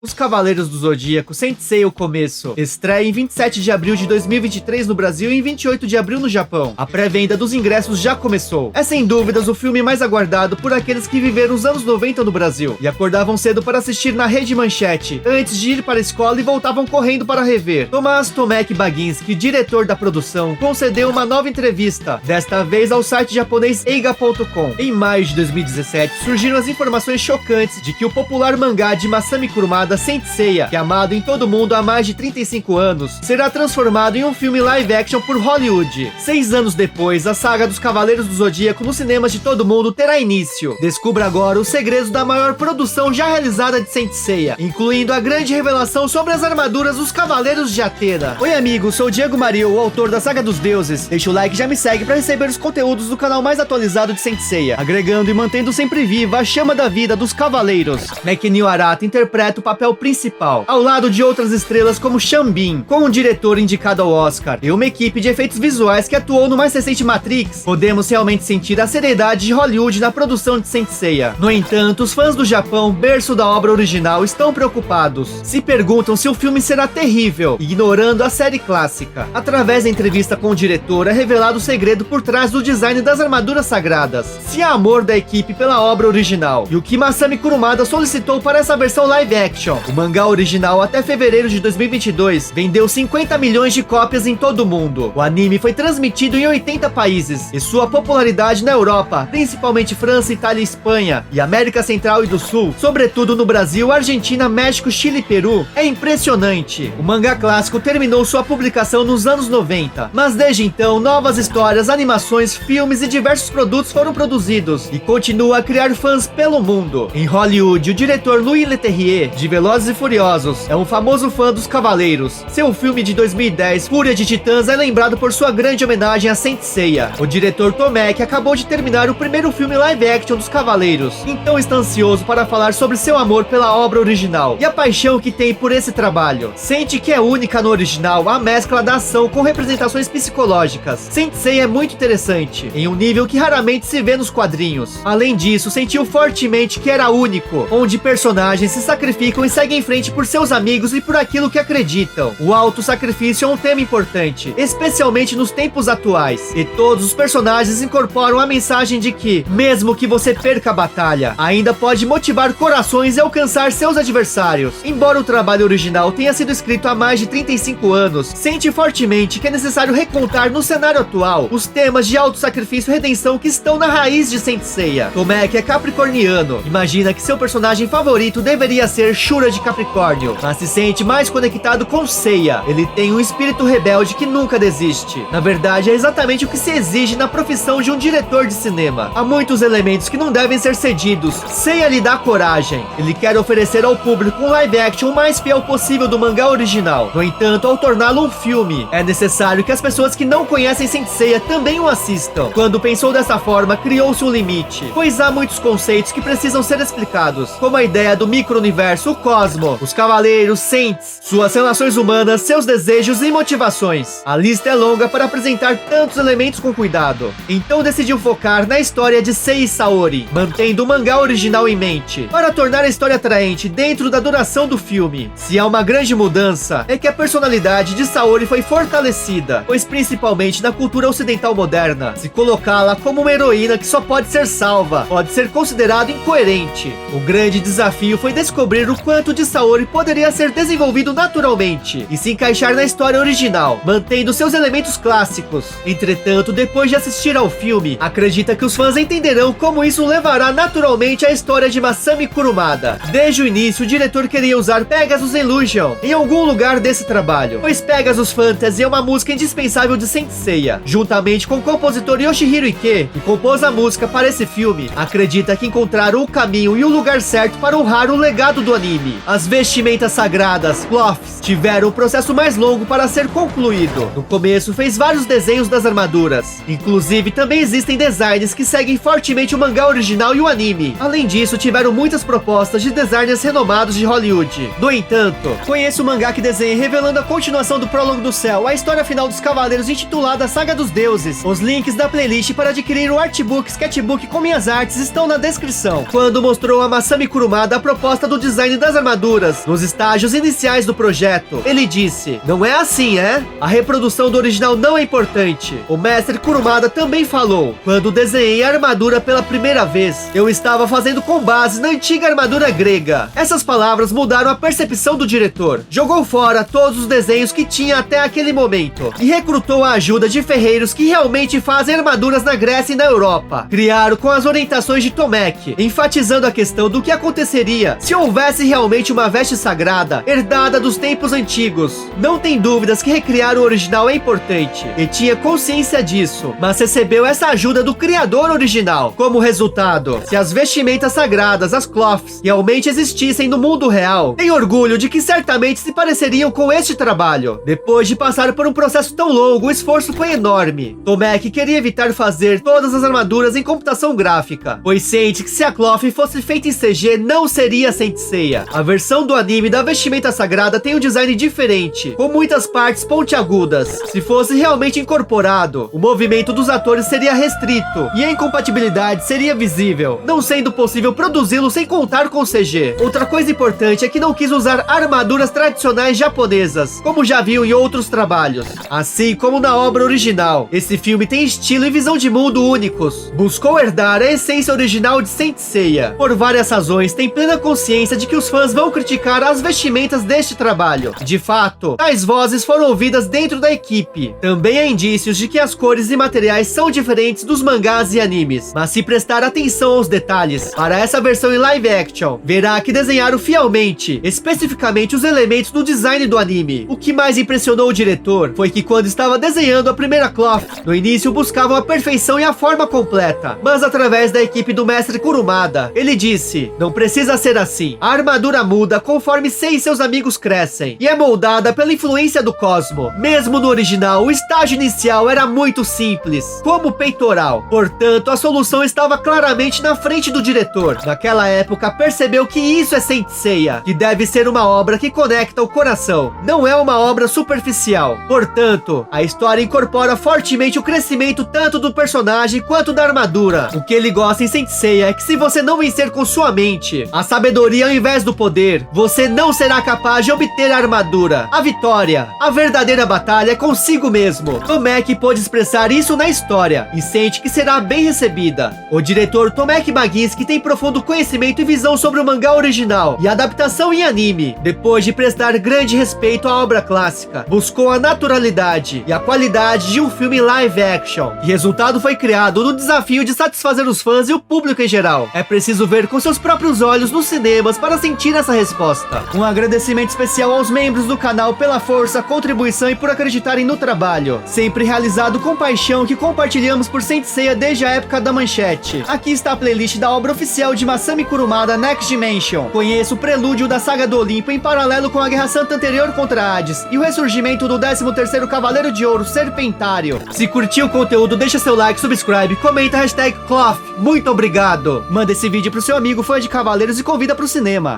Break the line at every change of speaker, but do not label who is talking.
Os Cavaleiros do Zodíaco, Sensei o Começo, estreia em 27 de abril de 2023 no Brasil e em 28 de abril no Japão. A pré-venda dos ingressos já começou. É sem dúvidas o filme mais aguardado por aqueles que viveram os anos 90 no Brasil e acordavam cedo para assistir na Rede Manchete, antes de ir para a escola e voltavam correndo para rever. Tomás Tomek Baginski, diretor da produção, concedeu uma nova entrevista, desta vez ao site japonês Eiga.com. Em maio de 2017, surgiram as informações chocantes de que o popular mangá de Masami Kurumada, Saint Seiya, que é amado em todo mundo há mais de 35 anos, será transformado em um filme live action por Hollywood. 6 anos depois, a saga dos Cavaleiros do Zodíaco nos cinemas de todo mundo terá início. Descubra agora os segredos da maior produção já realizada de Saint Seiya, incluindo a grande revelação sobre as armaduras dos Cavaleiros de Atena. Oi amigos, sou o Diego Mario, o autor da Saga dos Deuses. Deixa o like e já me segue para receber os conteúdos do canal mais atualizado de Saint Seiya, agregando e mantendo sempre viva a chama da vida dos Cavaleiros. Makinio Arata interpreta o papel principal, ao lado de outras estrelas como Shambin, com um diretor indicado ao Oscar e uma equipe de efeitos visuais que atuou no mais recente Matrix. Podemos realmente sentir a seriedade de Hollywood na produção de Saint Seiya. No entanto, os fãs do Japão, berço da obra original, estão preocupados. Se perguntam se o filme será terrível, ignorando a série clássica. Através da entrevista com o diretor, é revelado o segredo por trás do design das armaduras sagradas. Se há amor da equipe pela obra original e o que Masami Kurumada solicitou para essa versão live action. O mangá original, até fevereiro de 2022, vendeu 50 milhões de cópias em todo o mundo. O anime foi transmitido em 80 países e sua popularidade na Europa, principalmente França, Itália e Espanha, e América Central e do Sul, sobretudo no Brasil, Argentina, México, Chile e Peru, é impressionante. O mangá clássico terminou sua publicação nos anos 90, mas desde então, novas histórias, animações, filmes e diversos produtos foram produzidos e continua a criar fãs pelo mundo. Em Hollywood, o diretor Louis Leterrier, de Velozes e Furiosos, é um famoso fã dos Cavaleiros. Seu filme de 2010, Fúria de Titãs, é lembrado por sua grande homenagem a Saint Seiya. O diretor Tomek acabou de terminar o primeiro filme live action dos Cavaleiros, então está ansioso para falar sobre seu amor pela obra original e a paixão que tem por esse trabalho. Sente que é única no original a mescla da ação com representações psicológicas. Saint Seiya é muito interessante, em um nível que raramente se vê nos quadrinhos. Além disso, sentiu fortemente que era único, onde personagens se sacrificam e seguem em frente por seus amigos e por aquilo que acreditam. O auto-sacrifício é um tema importante, especialmente nos tempos atuais, e todos os personagens incorporam a mensagem de que, mesmo que você perca a batalha, ainda pode motivar corações e alcançar seus adversários. Embora o trabalho original tenha sido escrito há mais de 35 anos, sente fortemente que é necessário recontar no cenário atual os temas de auto-sacrifício e redenção que estão na raiz de Saint Seiya. Tomek é capricorniano, imagina que seu personagem favorito deveria ser Shura de Capricórnio, mas se sente mais conectado com Seiya. Ele tem um espírito rebelde que nunca desiste. Na verdade, é exatamente o que se exige na profissão de um diretor de cinema. Há muitos elementos que não devem ser cedidos. Seiya lhe dá coragem. Ele quer oferecer ao público um live action o mais fiel possível do mangá original. No entanto, ao torná-lo um filme, é necessário que as pessoas que não conhecem Saint Seiya também o assistam. Quando pensou dessa forma, criou-se um limite, pois há muitos conceitos que precisam ser explicados, como a ideia do micro-universo, o cosmo, os cavaleiros, Saints, suas relações humanas, seus desejos e motivações. A lista é longa para apresentar tantos elementos com cuidado. Então decidiu focar na história de Sei e Saori, mantendo o mangá original em mente, para tornar a história atraente dentro da duração do filme. Se há uma grande mudança, é que a personalidade de Saori foi fortalecida, pois principalmente na cultura ocidental moderna, se colocá-la como uma heroína que só pode ser salva, pode ser considerado incoerente. O grande desafio foi descobrir o quanto de Saori poderia ser desenvolvido naturalmente e se encaixar na história original, mantendo seus elementos clássicos. Entretanto, depois de assistir ao filme, acredita que os fãs entenderão como isso levará naturalmente à história de Masami Kurumada. Desde o início, o diretor queria usar Pegasus Illusion em algum lugar desse trabalho, pois Pegasus Fantasy é uma música indispensável de Saint Seiya. Juntamente com o compositor Yoshihiro Ike, que compôs a música para esse filme, acredita que encontraram o caminho e o lugar certo para honrar o legado do anime. As vestimentas sagradas, cloths, tiveram um processo mais longo para ser concluído. No começo, fez vários desenhos das armaduras. Inclusive, também existem designs que seguem fortemente o mangá original e o anime. Além disso, tiveram muitas propostas de designers renomados de Hollywood. No entanto, conheço o mangá que desenha revelando a continuação do Prólogo do Céu, a história final dos Cavaleiros intitulada Saga dos Deuses. Os links da playlist para adquirir o artbook, sketchbook com minhas artes estão na descrição. Quando mostrou a Masami Kurumada a proposta do design das as armaduras nos estágios iniciais do projeto. Ele disse: "Não é assim, é? A reprodução do original não é importante." O mestre Kurumada também falou: "Quando desenhei a armadura pela primeira vez, eu estava fazendo com base na antiga armadura grega." Essas palavras mudaram a percepção do diretor. Jogou fora todos os desenhos que tinha até aquele momento e recrutou a ajuda de ferreiros que realmente fazem armaduras na Grécia e na Europa. Criaram com as orientações de Tomek, enfatizando a questão do que aconteceria se houvesse realmente uma veste sagrada herdada dos tempos antigos. Não tem dúvidas que recriar o original é importante, e tinha consciência disso, mas recebeu essa ajuda do criador original. Como resultado, se as vestimentas sagradas, as cloths, realmente existissem no mundo real, tem orgulho de que certamente se pareceriam com este trabalho. Depois de passar por um processo tão longo, o esforço foi enorme. Tomek queria evitar fazer todas as armaduras em computação gráfica, pois sente que se a cloth fosse feita em CG, não seria Saint Seiya. A versão do anime da vestimenta sagrada tem um design diferente, com muitas partes pontiagudas. Se fosse realmente incorporado, o movimento dos atores seria restrito e a incompatibilidade seria visível, não sendo possível produzi-lo sem contar com CG. Outra coisa importante é que não quis usar armaduras tradicionais japonesas, como já viu em outros trabalhos. Assim como na obra original, esse filme tem estilo e visão de mundo únicos. Buscou herdar a essência original de Saint Seiya. Por várias razões, tem plena consciência de que os fãs vão criticar as vestimentas deste trabalho. De fato, tais vozes foram ouvidas dentro da equipe. Também há indícios de que as cores e materiais são diferentes dos mangás e animes, mas se prestar atenção aos detalhes, para essa versão em live action, verá que desenharam fielmente, especificamente os elementos do design do anime. O que mais impressionou o diretor foi que quando estava desenhando a primeira cloth, no início buscavam a perfeição e a forma completa, mas através da equipe do mestre Kurumada, ele disse: "Não precisa ser assim. A armadura muda conforme Sei e seus amigos crescem, e é moldada pela influência do cosmo." Mesmo no original, o estágio inicial era muito simples, como o peitoral. Portanto, a solução estava claramente na frente do diretor. Naquela época, percebeu que isso é Saint Seiya, que deve ser uma obra que conecta o coração, não é uma obra superficial. Portanto, a história incorpora fortemente o crescimento tanto do personagem quanto da armadura. O que ele gosta em Saint Seiya é que se você não vencer com sua mente, a sabedoria ao invés do poder, você não será capaz de obter a armadura, a vitória. A verdadeira batalha é consigo mesmo. Tomek pôde expressar isso na história e sente que será bem recebida. O diretor Tomek Baginski tem profundo conhecimento e visão sobre o mangá original e adaptação em anime. Depois de prestar grande respeito à obra clássica, buscou a naturalidade e a qualidade de um filme live action. E resultado foi criado no desafio de satisfazer os fãs e o público em geral. É preciso ver com seus próprios olhos nos cinemas para sentir essa resposta. Um agradecimento especial aos membros do canal pela força, contribuição e por acreditarem no trabalho, sempre realizado com paixão, que compartilhamos por Saint Seiya desde a época da manchete. Aqui está a playlist da obra oficial de Masami Kurumada, Next Dimension. Conheça o prelúdio da saga do Olimpo em paralelo com a Guerra Santa anterior contra Hades e o ressurgimento do 13º Cavaleiro de Ouro, Serpentário. Se curtiu o conteúdo, deixa seu like, subscribe, comenta #cloth. Muito obrigado! Manda esse vídeo pro seu amigo fã de Cavaleiros e convida pro cinema.